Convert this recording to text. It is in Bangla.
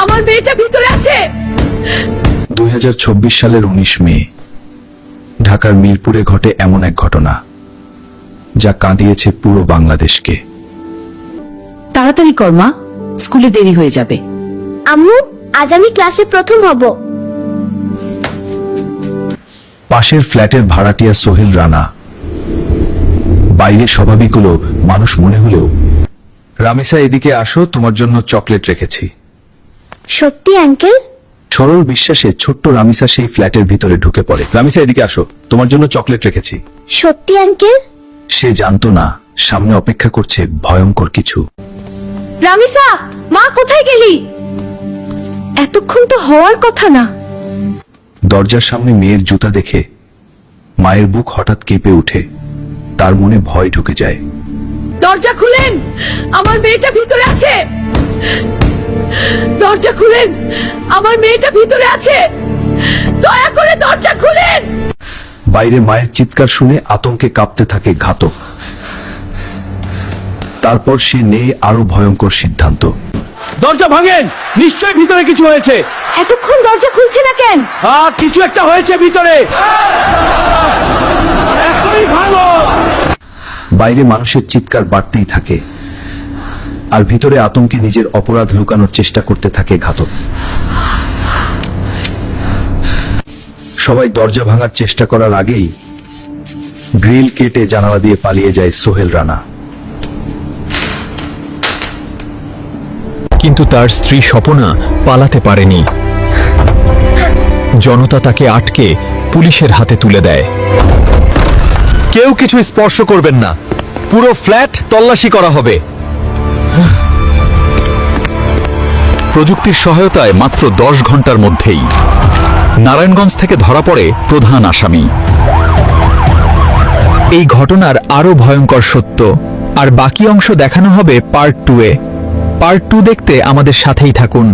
আমার মেয়েটা ভিতরে আছে। 2024 সালের 19 মে ঢাকার মিরপুরে ঘটে এমন এক ঘটনা যা কাঁদিয়েছে পুরো বাংলাদেশকে। তাড়াতাড়ি কর মা, স্কুলে দেরি হয়ে যাবে। আম্মু, আজ আমি ক্লাসে প্রথম হব। পাশের ফ্ল্যাটের ভাড়াটিয়া সোহেল রানা বাইরে স্বাভাবিক হলো মানুষ মনে হলেও, রামিসা এদিকে আসো, তোমার জন্য চকলেট রেখেছি। সত্যি আঙ্কেল? সরল বিশ্বাসে ছোট্ট রামিসা সেই ফ্ল্যাটের ভিতরে ঢুকে পড়ে। রামিসা এদিকে আসো, তোমার জন্য চকলেট রেখেছি। সত্যি আঙ্কেল? সে জানতো না সামনে অপেক্ষা করছে ভয়ঙ্কর কিছু। রামিসা, মা কোথায় গেলি? এতক্ষণ তো হওয়ার কথা না। দরজার সামনে মেয়ের জুতা দেখে মায়ের বুক হঠাৎ কেঁপে ওঠে, তার মনে ভয় ঢুকে যায়। দরজা খুলেন, আমার মেয়েটা ভিতরে আছে। দরজা খুলেন, আমার মেয়েটা ভিতরে আছে। দয়া করে দরজা খুলেন। বাইরে মায়ের চিৎকার শুনে আতঙ্কে কাঁপতে থাকে ঘাতক। তারপর সে নেয় আরো ভয়ঙ্কর সিদ্ধান্ত। দরজা ভাঙেন, নিশ্চয়ই ভিতরে কিছু হয়েছে। এতক্ষণ দরজা খুলছে না কেন? কিছু একটা হয়েছে ভিতরে। এখনই ভাঙো। বাইরে মানুষের চিৎকার বাড়তেই থাকে, আর ভিতরে আতঙ্কে নিজের অপরাধ লুকানোর চেষ্টা করতে থাকে ঘাতক। সবাই দরজা ভাঙার চেষ্টা করার আগেই গ্রিল কেটে জানালা দিয়ে পালিয়ে যায় সোহেল রানা। কিন্তু তার স্ত্রী স্বপনা পালাতে পারেনি। জনতা তাকে আটকে পুলিশের হাতে তুলে দেয়। কেউ কিছু স্পর্শ করবেন না, পুরো ফ্ল্যাট তল্লাশি করা হবে। প্রযুক্তির সহায়তায় মাত্র 10 ঘন্টার মধ্যেই নারায়ণগঞ্জ থেকে ধরা পড়ে প্রধান আসামি। এই ঘটনার আরো ভয়ঙ্কর সত্য আর বাকি অংশ দেখানো হবে পার্ট 2-এ। পার্ট 2 দেখতে আমাদের সাথেই থাকুন।